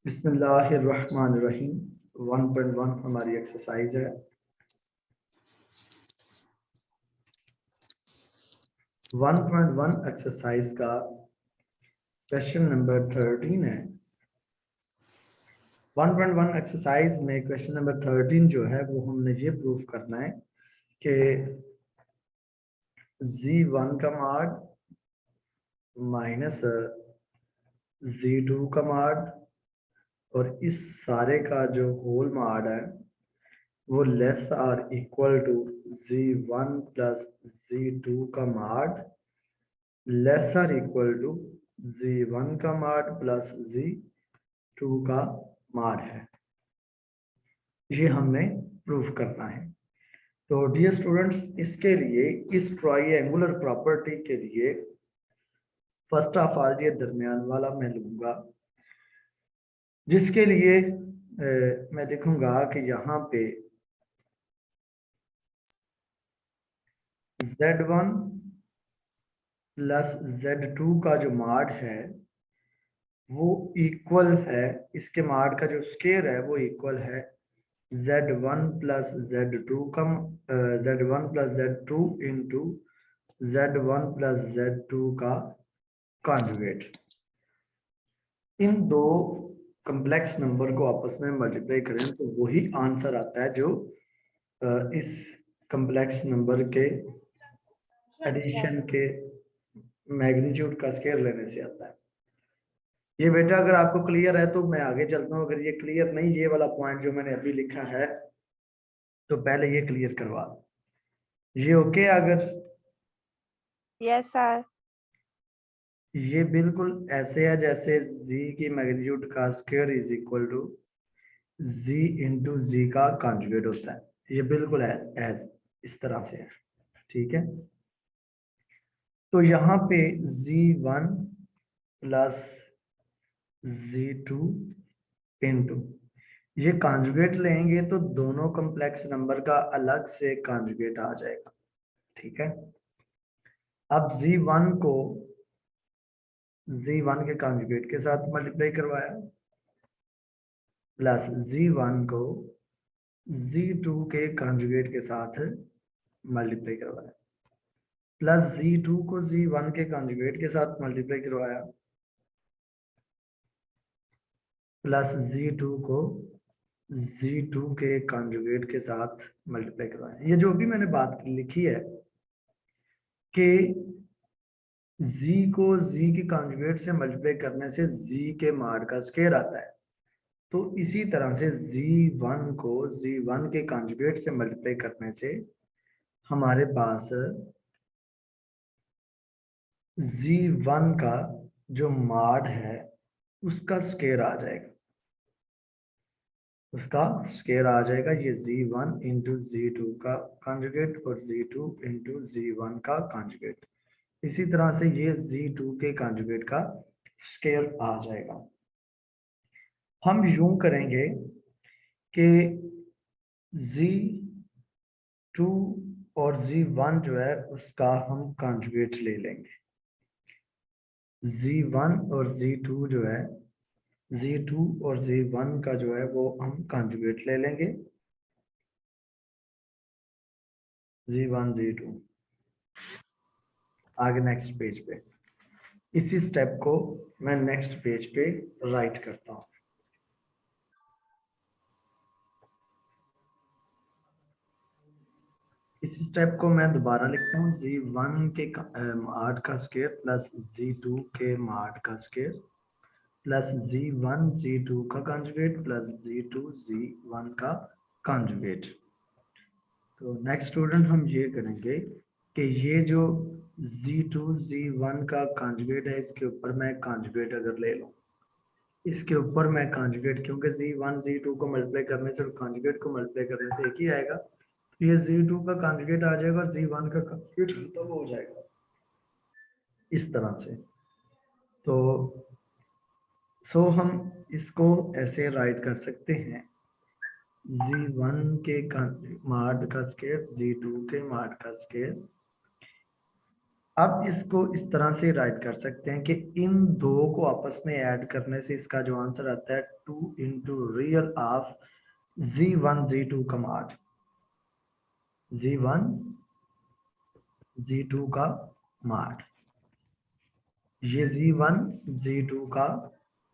बिस्मिल्लाहिर्रहमानिर्रहीम 1.1 हमारी एक्सरसाइज है। 1.1 एक्सरसाइज का क्वेश्चन नंबर 13 है। 1.1 एक्सरसाइज में क्वेश्चन नंबर 13 जो है वो हमने ये प्रूफ करना है कि Z1 का मॉड माइनस Z2 का मॉड और इस सारे का जो होल मॉड है वो less or equal to Z1 plus Z2 का mod less or equal to Z1 का मॉड प्लस Z2 का मॉड है। ये हमने प्रूफ करना है। तो डियर स्टूडेंट्स, इसके लिए इस ट्रायंगुलर प्रॉपर्टी के लिए फर्स्ट ऑफ ऑल ये दरमियान वाला मैं लूंगा, जिसके लिए मैं लिखूंगा कि यहाँ पे Z1 प्लस Z2 का जो मॉड है वो इक्वल है, इसके मॉड का जो स्केयर है वो इक्वल है Z1 प्लस Z2 का Z1 plus Z2 into Z1 plus Z2 का कॉन्जुगेट। इन दो कम्प्लेक्स नंबर को आपस में मल्टीप्लाई करें तो वही आंसर आता है जो इस कम्प्लेक्स नंबर के एडिशन के मैग्नीट्यूड का स्केयर लेने से आता है। ये बेटा अगर आपको क्लियर है तो मैं आगे चलता हूँ, अगर ये क्लियर नहीं, ये वाला पॉइंट जो मैंने अभी लिखा है तो पहले ये क्लियर करवा। ये ओके? अगर यस सर। ये बिल्कुल ऐसे है जैसे z की मैग्नीट्यूड का square is equal to z into जी का कॉन्जुगेट होता है। ये बिल्कुल है इस तरह से है, ठीक है। तो यहाँ पे z1 प्लस z2 इंटू ये कॉन्जुगेट लेंगे तो दोनों कॉम्प्लेक्स नंबर का अलग से कॉन्जुगेट आ जाएगा, ठीक है। अब z1 को z1 के कॉन्जुगेट के साथ मल्टीप्लाई करवाया प्लस z1 को z2 के कॉन्जुगेट के साथ मल्टीप्लाई करवाया प्लस z2 को z1 के कॉन्जुगेट के साथ मल्टीप्लाई करवाया प्लस z2 को z2 के कॉन्जुगेट के साथ मल्टीप्लाई करवाया। ये जो भी मैंने बात लिखी है कि z को z के कॉन्जुगेट से मल्टीप्लाई करने से z के मॉड का स्क्वायर आता है, तो इसी तरह से z1 को z1 के कॉन्जुगेट से मल्टीप्लाई करने से हमारे पास z1 का जो मॉड है उसका स्क्वायर आ जाएगा, उसका स्क्वायर आ जाएगा। ये z1 इंटू z2 का कॉन्जुगेट और z2 इंटू z1 का कॉन्जुगेट, इसी तरह से ये z2 के कॉन्जुगेट का स्क्वायर आ जाएगा। हम यूं करेंगे कि z2 और z1 जो है उसका हम कॉन्जुगेट ले लेंगे। z1 और z2 जो है, z2 और z1 का जो है वो हम कॉन्जुगेट ले लेंगे, z1 z2। आगे नेक्स्ट पेज पे इसी स्टेप को मैं नेक्स्ट पेज पे राइट करता हूँ। इसी स्टेप को मैं दोबारा लिखता हूँ, z1 के मॉड का स्क्वायर प्लस z2 के मॉड का स्क्वायर प्लस z1 z2 का कॉन्जुगेट प्लस z2 z1 का कॉन्जुगेट। तो नेक्स्ट स्टूडेंट हम ये करेंगे कि ये जो z2 z1 का कॉन्जुगेट है इसके ऊपर मैं कॉन्जुगेट अगर ले लूँ, इसके ऊपर मैं कॉन्जुगेट, क्योंकि z1 z2 को मल्टीप्लाई करने से और कॉन्जुगेट को मल्टीप्लाई करने से एक ही आएगा, तो ये z2 का कॉन्जुगेट आ जाएगा, z1 का कॉन्जुगेट तब हो जाएगा इस तरह से। तो हम इसको ऐसे राइट कर सकते हैं, z1 के मॉड का स्क्वायर z2 के मॉड का स्क्वायर। अब इसको इस तरह से राइट कर सकते हैं कि इन दो को आपस में ऐड करने से इसका जो आंसर आता है 2 into real of Z1 Z2 का मॉड, Z1 Z2 का मॉड, ये Z1 Z2 का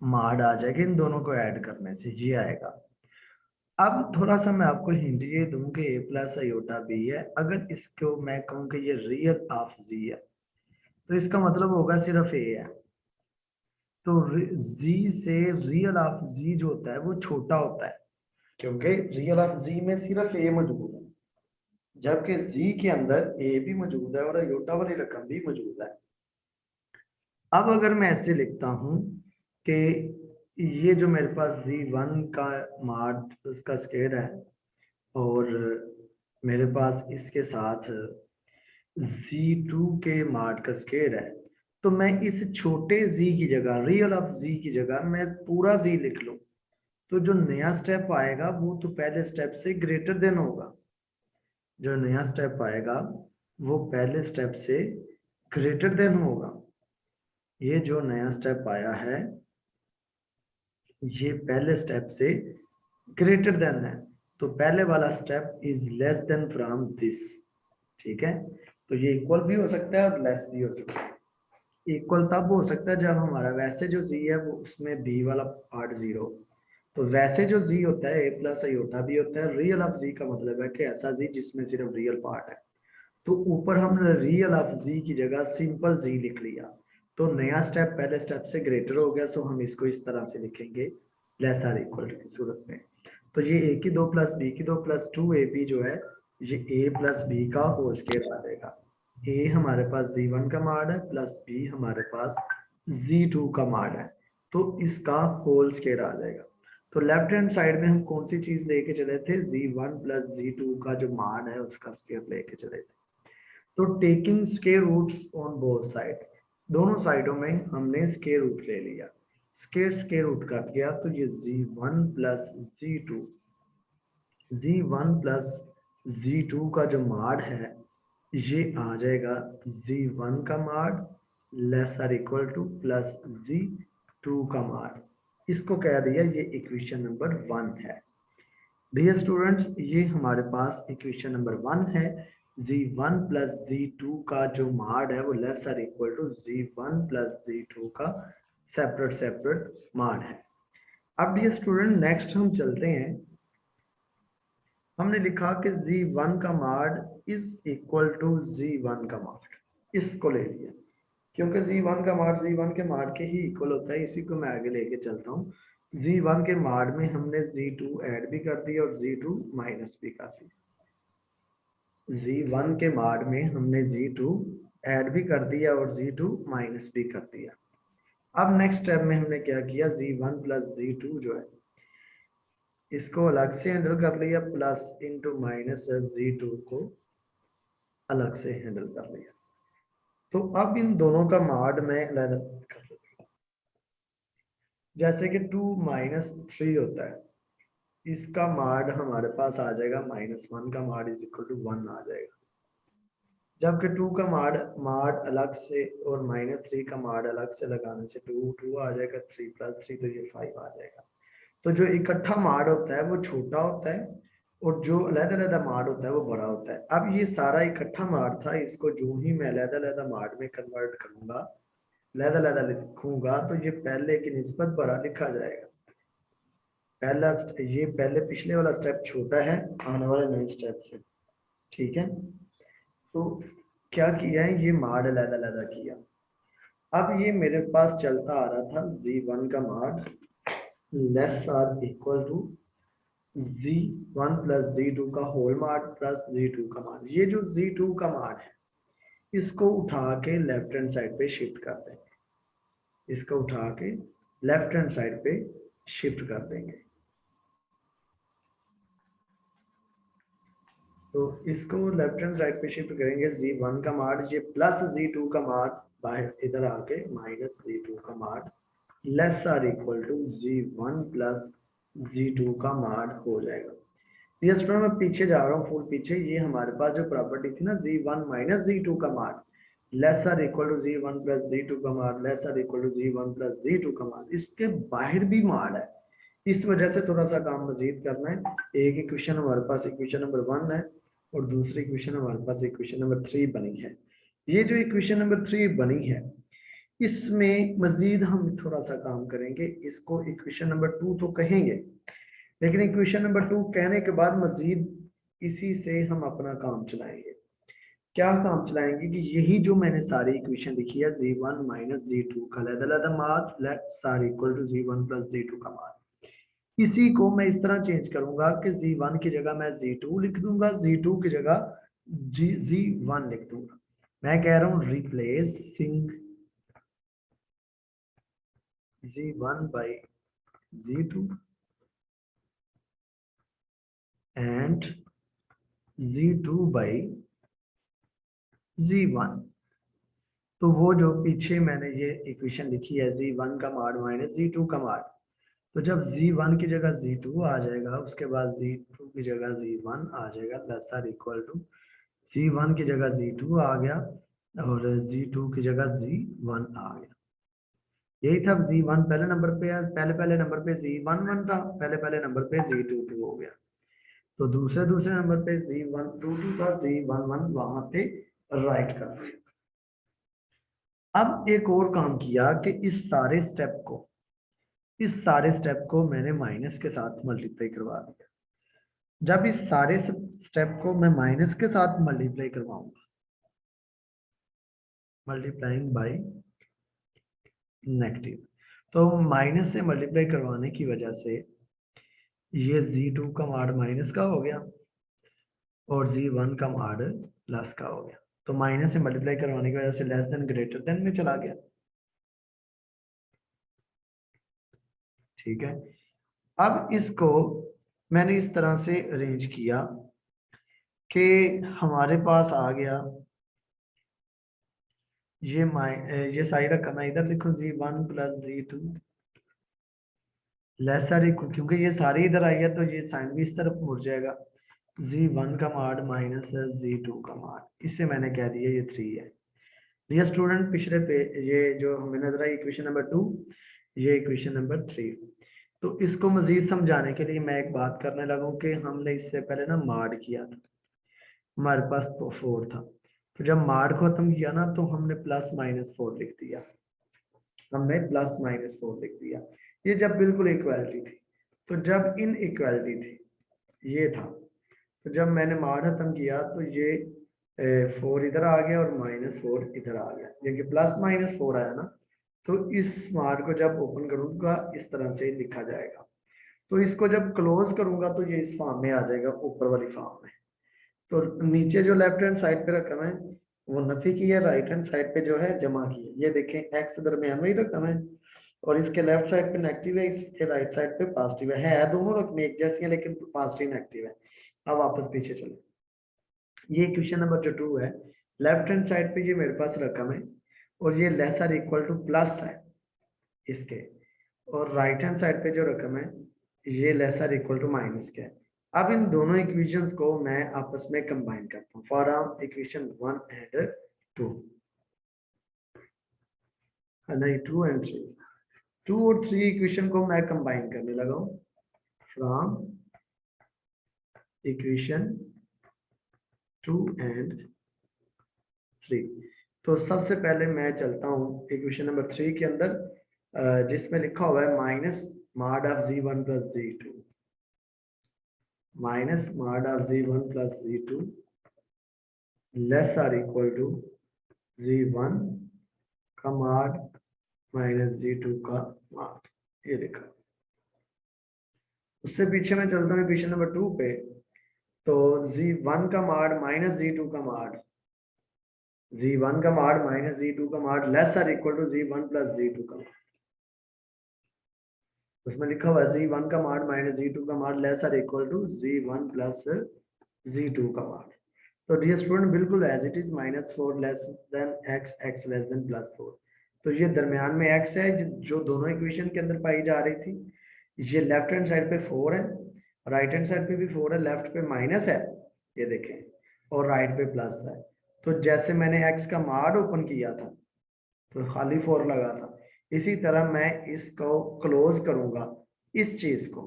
मॉड आ जाएगा इन दोनों को ऐड करने से, ये आएगा। अब थोड़ा सा मैं आपको हिंट ये दूं कि a प्लस आयोटा b है। अगर इसको मैं कहूँ कि ये रियल ऑफ z है तो इसका मतलब होगा सिर्फ a है। तो z से रियल ऑफ z जो होता है वो छोटा होता है, क्योंकि रियल ऑफ z में सिर्फ a मौजूद है, जबकि z के अंदर a भी मौजूद है और आयोटा वाली रकम भी मौजूद है। अब अगर मैं ऐसे लिखता हूं कि ये जो मेरे पास z1 का मॉड उसका स्क्वायर है और मेरे पास इसके साथ z2 के मॉड का स्क्वायर है, तो मैं इस छोटे z की जगह, रियल ऑफ z की जगह मैं पूरा z लिख लूं, तो जो नया स्टेप आएगा वो तो पहले स्टेप से ग्रेटर देन होगा। जो नया स्टेप आएगा वो पहले स्टेप से ग्रेटर देन होगा। ये जो नया स्टेप आया है ये पहले स्टेप से ग्रेटर देन है, तो पहले वाला step is less than from this. ठीक है, तो ये इक्वल भी हो सकता है और लेस भी हो सकता है। इक्वल तब हो सकता है जब हमारा वैसे जो z है वो उसमें b वाला पार्ट 0, तो वैसे जो z होता है a प्लस आयोटा b होता है। रियल ऑफ z का मतलब है कि ऐसा z जिसमें सिर्फ रियल पार्ट है। तो ऊपर हमने रियल ऑफ z की जगह सिंपल z लिख लिया, तो नया स्टेप पहले स्टेप से ग्रेटर हो गया, सो हम इसको इस तरह से लिखेंगे लेस आर इक्वल की सूरत में। तो ये a की 2 प्लस b की 2 प्लस 2ab जो है ये a प्लस b का होल स्क्वायर आ जाएगा। a हमारे पास z1 का मॉड है प्लस b हमारे पास z2 का मॉड है, तो इसका होल स्क्वायर आ जाएगा। तो लेफ्ट हैंड साइड में हम कौन सी चीज लेके चले थे, z1 प्लस z2 का जो मॉड है उसका स्क्वायर लेके चले थे। तो taking square roots on both side, दोनों साइडों में हमने स्क्वायर रूट ले लिया। स्क्वायर रूट कट गया तो ये z1 plus z2, z1 plus z2 का जो मॉड है ये आ जाएगा z1 का mod less or equal to plus z2 का मॉड। इसको कह दिया ये इक्वेशन नंबर 1 है। डियर स्टूडेंट्स ये हमारे पास इक्वेशन नंबर 1 है। z1 प्लस z2 का जो मॉड है वो less or equal to z1 plus z2 का सेपरेट मॉड है। अब डियर स्टूडेंट नेक्स्ट हम चलते हैं। हमने लिखा कि z1 का mod is equal to z1 का मॉड, इसको ले लिया क्योंकि z1 का मॉड z1 के मॉड के ही इक्वल होता है। इसी को मैं आगे लेके चलता हूँ। z1 के मॉड में हमने z2 ऐड भी कर दिया और z2 माइनस भी कर दिया। z1 के मॉड में हमने z2 ऐड भी कर दिया और z2 माइनस भी कर दिया। अब नेक्स्ट स्टेप में हमने क्या किया, z1 प्लस z2 जो है इसको अलग से हैंडल कर लिया, प्लस इंटू माइनस z2 को अलग से हैंडल कर लिया। तो अब इन दोनों का मॉड में अलग कर लेता हूं। जैसे कि 2 माइनस 3 होता है, इसका मॉड हमारे पास आ जाएगा -1 का मॉड इज इक्वल टू 1 आ जाएगा। जबकि 2 का मॉड अलग से और -3 का मॉड अलग से लगाने से 2 आ जाएगा, 3 प्लस 3 तो ये 5 आ जाएगा। तो जो इकट्ठा मॉड होता है वो छोटा होता है और जो अलग-अलग मॉड होता है वो बड़ा होता है। अब ये सारा इकट्ठा मॉड था, इसको जो ही मैं अलग-अलग मॉड में कन्वर्ट करूंगा, अलग-अलग लिखूंगा, तो ये पहले की निस्बत बड़ा लिखा जाएगा। पहला ये पहले पिछले वाला स्टेप छोटा है आने वाले नए स्टेप से। ठीक है, तो क्या किया है, ये मॉड अलग-अलग किया। अब ये मेरे पास चलता आ रहा था z1 का mod less or equal to z1 plus z2 का होल मॉड प्लस z2 का मॉड। ये जो z2 का मॉड है इसको उठा के लेफ्ट हैंड साइड पे शिफ्ट कर देंगे। इसको उठा के लेफ्ट हैंड साइड पे शिफ्ट कर देंगे। तो इसको लेफ्ट हैंड साइड पे शिफ्ट करेंगे, z1 का मॉड ये प्लस z2 का मॉड बाहर इधर आके माइनस z2 का mod less or equal to z1 plus z2 का मॉड हो जाएगा। ये स्टूडेंट मैं पीछे जा रहा हूँ फुल पीछे। ये हमारे पास जो प्रॉपर्टी थी ना z1 माइनस z2 का mod, less or equal to z1 plus z2 का mod less or equal to z1 plus z2 का माड, इसके बाहर भी माड है। इस वजह से थोड़ा सा काम मजीद करना है। एक इक्वेशन हमारे पास इक्वेशन नंबर 1 है और दूसरी इक्वेशन हमारे पास इक्वेशन नंबर 3 बनी है। ये जो इक्वेशन नंबर 3 बनी है इसमें मजीद हम थोड़ा सा काम करेंगे, इसको इक्वेशन नंबर 2 तो कहेंगे, लेकिन इक्वेशन नंबर 2 कहने के बाद मजीद इसी से हम अपना काम चलाएंगे। क्या काम चलाएंगे कि यही जो मैंने सारी इक्वेशन लिखी है z1 माइनस z2 का अलग-अलग मान less or equal to z1 plus z2 का मान, इसी को मैं इस तरह चेंज करूंगा कि z1 की जगह मैं z2 लिख दूंगा, z2 की जगह z1 लिख दूंगा। मैं कह रहा हूं replacing z1 by z2 and z2 by z1। तो वो जो पीछे मैंने ये इक्वेशन लिखी है z1 का माड माइनस z2 का माड, तो जब z1 की जगह z2 आ जाएगा उसके बाद z2 की जगह z1 आ जाएगा less or equal to z1 की जगह z2 आ गया और z2 की जगह z1 आ गया। यही था z1 पहले नंबर पे है, पहले नंबर पे z11 था, पहले नंबर पे z22 हो गया, तो दूसरे नंबर पे z122 था, z11 वहां पे राइट कर दिया। अब एक और काम किया कि इस सारे स्टेप को मैंने माइनस के साथ मल्टीप्लाई करवा दिया। जब इस सारे स्टेप को मैं माइनस के साथ मल्टीप्लाई करवाऊंगा, मल्टीप्लाइंग बाय नेगेटिव, तो माइनस से मल्टीप्लाई करवाने की वजह से ये z2 का माड माइनस का हो गया और z1 का माड प्लस का हो गया, तो माइनस से मल्टीप्लाई करवाने की वजह से लेस देन ग्रेटर देन में चला गया। ठीक है, अब इसको मैंने इस तरह से अरेंज किया कि हमारे पास आ गया ये साइड रखना, इधर लिखो z1 plus z2 less or equal, क्योंकि ये सारी इधर आई है तो ये साइन भी इस तरफ मुड़ जाएगा, z1 का माड माइनस z2 का माड, इससे मैंने कह दिया ये 3 है। डियर स्टूडेंट पिछले पे ये जो हमें नजर आई इक्वेशन नंबर 2, ये इक्वेशन नंबर 3। तो इसको मजीद समझाने के लिए मैं एक बात करने लगा कि हमने इससे पहले ना माड किया था, हमारे पास तो 4 था, तो जब माड को खत्म किया ना तो हमने प्लस माइनस 4 लिख दिया, हमने प्लस माइनस 4 लिख दिया। ये जब बिल्कुल इक्वालिटी थी, तो जब इन इक्वालिटी थी ये था, तो जब मैंने माड खत्म किया तो ये 4 इधर आ गया और -4 इधर आ गया, क्योंकि प्लस माइनस 4 आया ना, तो इस माड को जब ओपन करूंगा इस तरह से लिखा जाएगा, तो इसको जब क्लोज करूंगा तो ये इस फॉर्म में आ जाएगा, ऊपर वाली फॉर्म में। तो नीचे जो लेफ्ट हैंड साइड पे रकम है वो नफी की है, राइट हैंड साइड पे जो है जमा की है। ये देखें एक्स दरमियान में ही रकम है और इसके लेफ्ट साइड पे नेगेटिव है, इसके राइट साइड पे पॉजिटिव है दोनों रकमें एक जैसी हैं लेकिन पॉजिटिव नेगेटिव है। अब वापस पीछे चले, ये इक्वेशन नंबर जो 2 है, लेफ्ट हैंड साइड पे ये मेरे पास रकम है और ये less or equal to plus है इसके, और राइट हैंड साइड पे जो रकम है ये less or equal to minus के है। अब इन दोनों इक्वेशंस को मैं आपस में कंबाइन करता हूँ, फॉर इक्वेशन 1 एंड 2, नहीं 2 एंड 3, 2 और 3 इक्वेशन को मैं कंबाइन करने लगा हूँ फ्रॉम इक्वेशन 2 एंड 3। तो सबसे पहले मैं चलता हूँ इक्वेशन नंबर 3 के अंदर, जिसमें लिखा हुआ है minus mod of z1 plus z2, minus mod of z1 plus z2 less or equal to z1 का मॉड माइनस z2 का मॉड, ये लिखा। उससे पीछे मैं चलता हूँ इक्वेशन नंबर 2 पे, तो z1 का मॉड माइनस z2 का मॉड, z1 का मॉड माइनस z2 का mod less or equal to z1 plus z2 का मॉड। उसमें लिखा हुआ है z1 का मॉड माइनस z2 का mod less or equal to z1 plus z2 का मॉड। तो डियर स्टूडेंट बिल्कुल as it is -4 less than x less than +4, तो ये दरमियान में x है जो दोनों इक्वेशन के अंदर पाई जा रही थी। ये लेफ्ट हैंड साइड पे 4 है, राइट हैंड साइड पे भी 4 है, लेफ्ट पे माइनस है ये देखें और राइट पे प्लस है, तो जैसे मैंने x का माड ओपन किया था तो खाली फॉर लगा था, इसी तरह मैं इसको क्लोज करूंगा इस चीज को,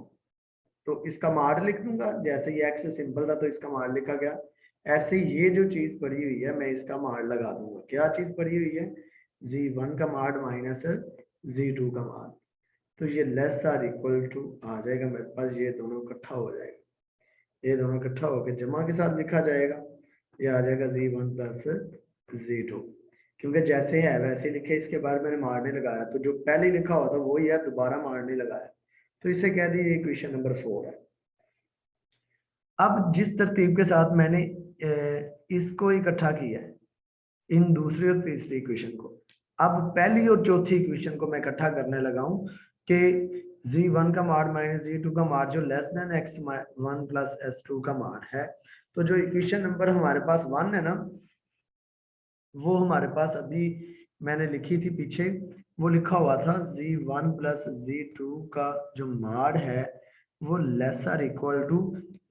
तो इसका माड लिख दूंगा। जैसे ये x सिंपल था तो इसका माड लिखा गया, ऐसे ये जो चीज पड़ी हुई है मैं इसका माड लगा दूंगा। क्या चीज पड़ी हुई है? z1 का माड माइनस z2 का माड, तो ये लेस आर इक्वल टू आ जाएगा मेरे पास, ये दोनों इकट्ठा हो जाएगा, ये दोनों इकट्ठा होकर जमा के साथ लिखा जाएगा, ये आ जाएगा z1 प्लस z2। क्योंकि जैसे है वैसे लिखे, इसके बाद मैंने मारने लगाया, तो जो पहले लिखा हुआ था वही है, दोबारा मारने लगाया, तो इसे कह दी इक्वेशन नंबर 4 है। अब जिस तरतीब के साथ मैंने इसको इकट्ठा किया है, इन दूसरी और तीसरी इक्वेशन को, अब पहली और चौथी इक्वेशन को मैं इकट्ठा करने लगा हूं कि z1 का माड माइनस z2 का माड जो less than x1 plus s2 का माड है, तो जो इक्वेशन नंबर हमारे पास 1 है ना, वो हमारे पास अभी मैंने लिखी थी पीछे, वो लिखा हुआ था z1 प्लस z2 का जो माड है वो less or equal to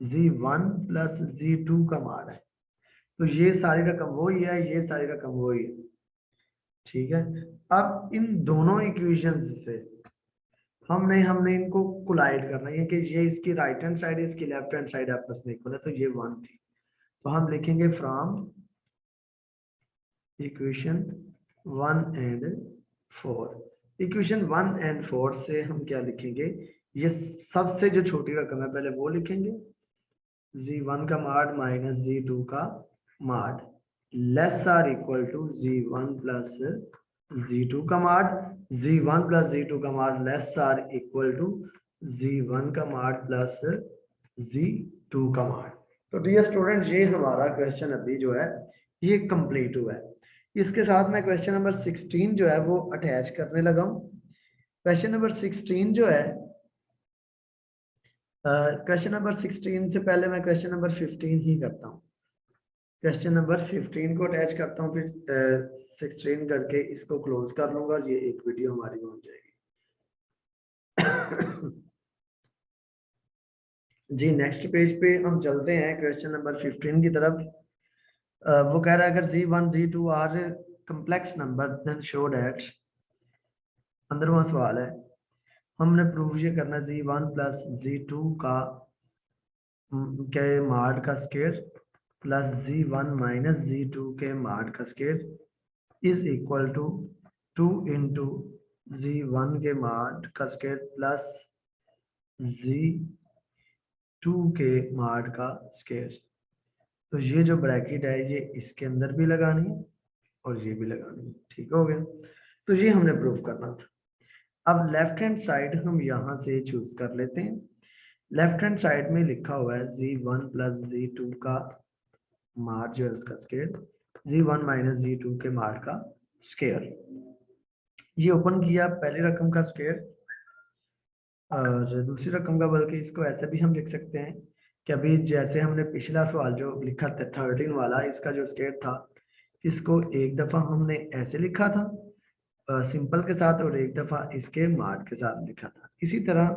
z1 plus z2 का माड है। तो ये सारी रकम वही है, ये सारी रकम वही है, ठीक है। अब इन दोनों इक्वेशंस से हमने हमने इनको कोलाइड करना है कि ये इसकी राइट हैंड साइड इसकी लेफ्ट हैंड साइड आपस में इक्वल है, तो ये 1 थी, तो हम लिखेंगे from equation 1 and 4। Equation 1 and 4 से हम क्या लिखेंगे, ये सबसे जो छोटी रकम है पहले वो लिखेंगे, z1 का माड माइनस z2 का mod less or equal to z1 plus z2 का माड, z1 प्लस z2 का mod less or equal to z1 का माड प्लस z2 का माड। तो डियर स्टूडेंट, ये हमारा क्वेश्चन अभी जो है ये कंप्लीट हुआ है। इसके साथ मैं क्वेश्चन नंबर 16 जो है वो अटैच करने लगा हूँ। क्वेश्चन नंबर 16 जो है, क्वेश्चन नंबर 16 से पहले मैं क्वेश्चन नंबर 15 ही करता हूँ। क्वेश्चन नंबर 15 को अटैच करता हूँ, फिर 16 करके इसको क्लोज कर लूंगा और ये एक वीडियो हमारी बन जाएगी। जी नेक्स्ट पेज पे हम चलते हैं क्वेश्चन नंबर 15 की तरफ। वो कह रहा है अगर z1 z2 are complex number then show that, 15वां सवाल है, हमने प्रूव ये करना z1 प्लस z2 का के माड का square plus z1 minus z2 के माड का square is equal to 2 into z1 के माड का स्क्वायर प्लस z2 के माड का स्क्वायर। तो ये जो ब्रैकेट है ये इसके अंदर भी लगानी है और ये भी लगानी है, ठीक हो गया। तो ये हमने प्रूफ करना था। अब लेफ्ट हैंड साइड हम यहाँ से चूज कर लेते हैं। लेफ्ट हैंड साइड में लिखा हुआ है z1 प्लस z2 का माड जो है उसका स्क्वायर, z1 माइनस z2 के माड का स्क्वायर। ये ओपन किया पहली रकम का स्क्वायर और दूसरी रकम का, बल्कि इसको ऐसे भी हम लिख सकते हैं कि अभी जैसे हमने पिछला सवाल जो लिखा था 13 वाला, इसका जो स्क्वायर था इसको एक दफा हमने ऐसे लिखा था सिंपल के साथ और एक दफा इसके माड के साथ लिखा था। इसी तरह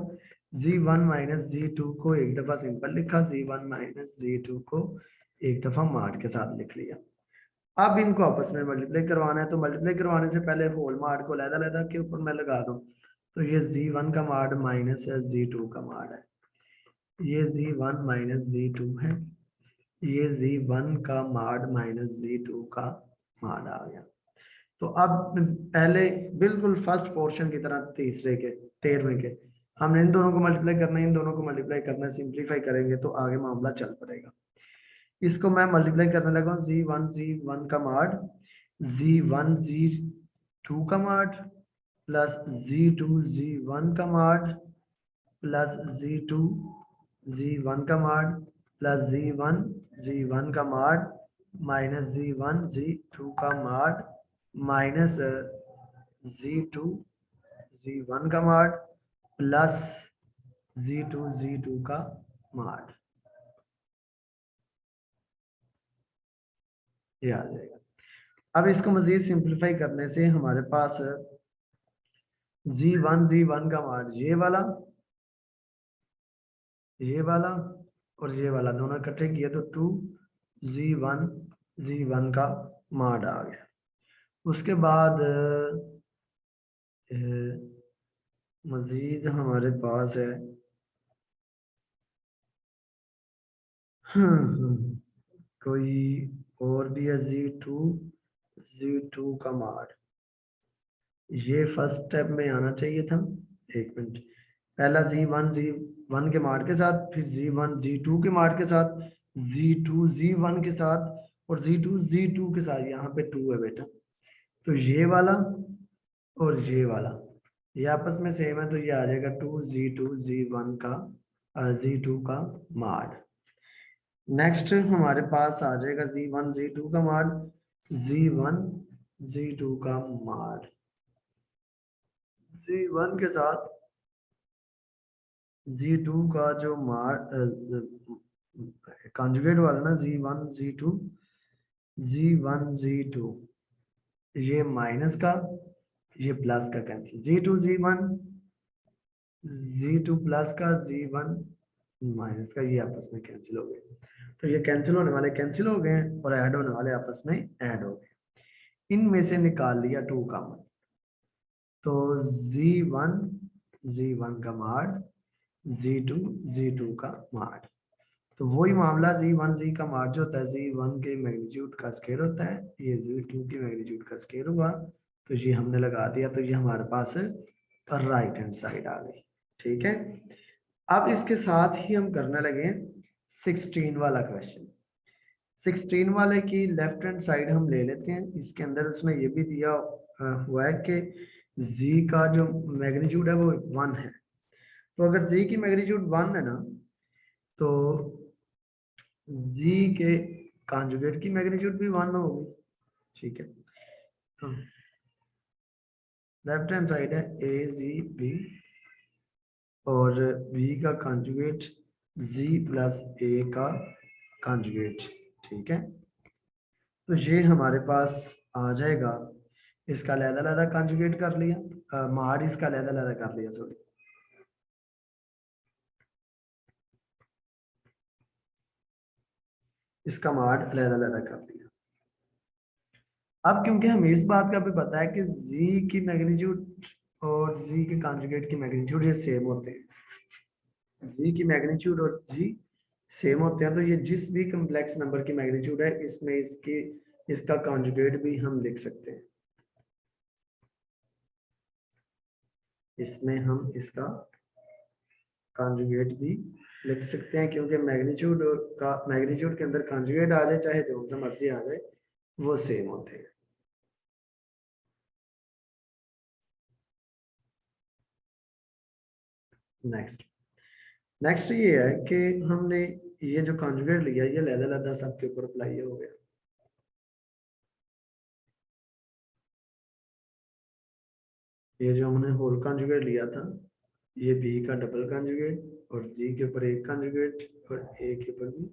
z1 माइनस z2 को एक दफा सिंपल लिखा, z1 माइनस z2 को एक दफा माड के साथ लिख लिया। अब इनको आपस में मल्टीप्लाई करवाना है, तो मल्टीप्लाई करवाने से पहले होल माड को अलग-अलग के ऊपर मैं लगा दूं, तो ये z1 का माड माइनस है z2 का माड है, ये z1 माइनस z2 है, ये z1 का माड माइनस z2 का माड आ गया। तो अब पहले बिल्कुल फर्स्ट पोर्शन की तरह तीसरे के 13वें के हमने इन दोनों को मल्टीप्लाई करना है, इन दोनों को मल्टीप्लाई करना है, सिंप्लीफाई करेंगे तो आगे मामला चल पड़ेगा। इसको मैं मल्टीप्लाई करने लगा हूँ, z1 का माड z1 z2 का माड प्लस z2 z1 का माड प्लस z2 z1 का माड प्लस z1 z1 का माड माइनस z1 z2 का माड माइनस z2 z1 का माड प्लस z2 z2 का माड, ये आ जाएगा। अब इसको मजीद सिंप्लीफाई करने से हमारे पास z1 का माड ये वाला और ये वाला दोनों इकट्ठे किए तो 2 z1 Z1 का माड आ गया। उसके बाद मजीद हमारे पास है कोई और भी है Z2 का माड। ये फर्स्ट स्टेप में आना चाहिए था। एक मिनट, पहला Z1 के माड के साथ, फिर Z1 Z2 के माड के साथ, Z2 Z1 के साथ, और Z2 Z2 के साथ। यहाँ पे 2 है बेटा, तो ये वाला और ये वाला ये आपस में सेम है, तो ये आ जाएगा 2Z2 Z1 का Z2 का माड। नेक्स्ट हमारे पास आ जाएगा Z1 Z2 का माड, Z1 Z2 का माड। Z1 के साथ Z2 का जो माड कॉन्जुगेट वाला ना, Z1 Z2 ये माइनस का, ये प्लस का कैंसिल, Z2 प्लस का, Z1 माइनस का, ये आपस में कैंसिल हो गए। तो ये कैंसिल होने वाले कैंसिल हो गए और ऐड होने वाले आपस में ऐड हो गए। इनमें से निकाल लिया 2 कॉमन, तो Z1 का माड, Z2 का माड। तो वही मामला Z1 का माड जो होता है Z1 के मैग्नीट्यूड का स्केयर होता है, ये Z2 के मैग्नीट्यूड का स्केयर हुआ। तो ये हमने लगा दिया, तो ये हमारे पास राइट हैंड साइड आ गई। ठीक है, अब इसके साथ ही हम करने लगे 16 वाला क्वेश्चन। 16 वाले की लेफ्ट हैंड साइड हम ले लेते हैं। इसके अंदर उसने ये भी दिया हुआ है कि Z का जो मैग्नीट्यूड है वो 1 है। तो अगर Z की मैग्नीट्यूड 1 है ना, तो Z के कॉन्जुगेट की मैग्नीट्यूड भी 1 होगी। ठीक है, तो लेफ्ट हैंड साइड है AZB और B का कॉन्जुगेट Z प्लस A का कॉन्जुगेट। ठीक है, तो ये हमारे पास आ जाएगा। इसका अलग-अलग कॉन्जुगेट कर लिया, माड इसका अलग-अलग कर लिया, सॉरी। इसका माड अलग-अलग कर लिया। अब क्योंकि हमें इस बात का भी पता है कि Z की मैग्नीट्यूड और Z के कॉन्जुगेट की मैग्नीट्यूड ये सेम होते हैं। Z की मैग्नीट्यूड और Z सेम होते हैं, तो ये जिस भी कम्प्लेक्स नंबर की मैग्नीट्यूड है, इसमें इसका कॉन्जुगेट भी हम लिख सकते हैं। इसमें हम इसका कॉन्जुगेट भी लिख सकते हैं, क्योंकि मैग्नीट्यूड के अंदर कॉन्जुगेट आ जाए, चाहे जो सा मर्जी आ जाए, वो सेम होते हैं। नेक्स्ट ये है कि हमने ये जो कॉन्जुगेट लिया, ये लहदा सबके ऊपर अप्लाई हो गया। ये जो हमने होल कॉन्जुगेट लिया था, ये B का डबल कॉन्जुगेट और Z के ऊपर एक कॉन्जुगेट और A के ऊपर भी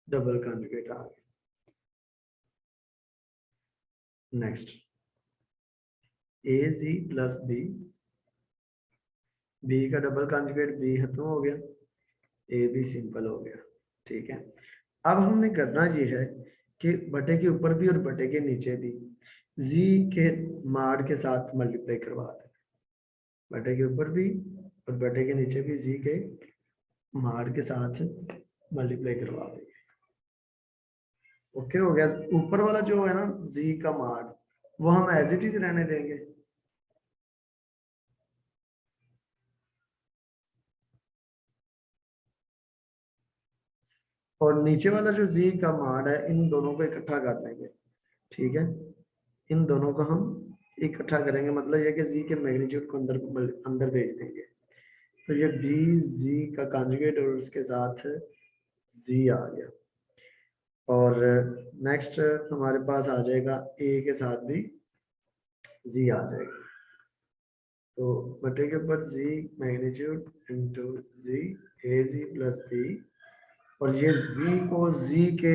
डबल कॉन्जुगेट आ गया। नेक्स्ट AZ प्लस B का डबल कॉन्जुगेट B खत्म हो गया, A भी सिंपल हो गया। ठीक है, अब हमने करना ये है कि बटे के ऊपर भी और बटे के नीचे भी Z के माड के साथ मल्टीप्लाई करवा दें। बटे के ऊपर भी और बटे के नीचे भी Z के माड के साथ मल्टीप्लाई करवा देंगे। ओके हो गया। ऊपर वाला जो है ना Z का माड, वो हम एज इट इज रहने देंगे। और नीचे वाला जो Z का माड है, इन दोनों को इकट्ठा कर लेंगे। ठीक है, इन दोनों को हम इकट्ठा करेंगे, मतलब ये कि Z के मैग्नीट्यूड को अंदर भेज देंगे। तो ये B Z का कॉन्जुगेट और उसके साथ Z आ गया। और नेक्स्ट हमारे पास आ जाएगा A के साथ भी Z आ जाएगा। तो बटे के ऊपर Z magnitude into Z AZ plus B, और ये Z को Z के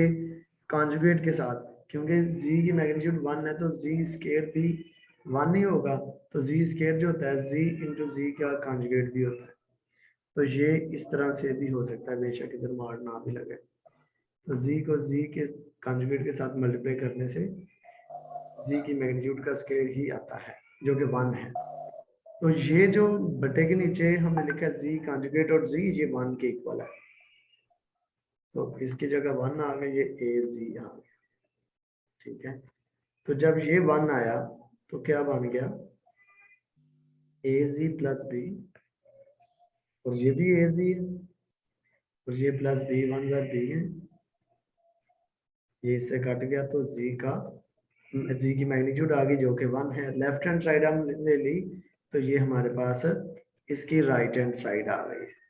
कॉन्जुगेट के साथ, क्योंकि Z की मैग्नीट्यूड 1 है, तो Z स्केयर भी 1 ही होगा। तो Z स्केयर जो होता है Z इंटू Z का कॉन्जुगेट भी होता है। तो ये इस तरह से भी हो सकता है, बेशक इधर मार ना भी लगे। तो z को z के कॉन्जुगेट के साथ मल्टीप्लाई करने से z की मैग्नीट्यूड का स्केयर ही आता है जो कि 1 है। तो ये जो बटे के नीचे हमने लिखा है z कॉन्जुगेट और z, ये 1 के इक्वल है, तो इसकी जगह 1 आ गई, ये az आ गया। ठीक है, तो जब ये 1 आया तो क्या बन गया, az प्लस बी, और ये भी az है, और ये प्लस बी, 1 + बी है, ये इससे कट गया, तो z की मैग्नीट्यूड आ गई जो कि 1 है। लेफ्ट हैंड साइड हमने ली, तो ये हमारे पास इसकी राइट हैंड साइड आ गई है।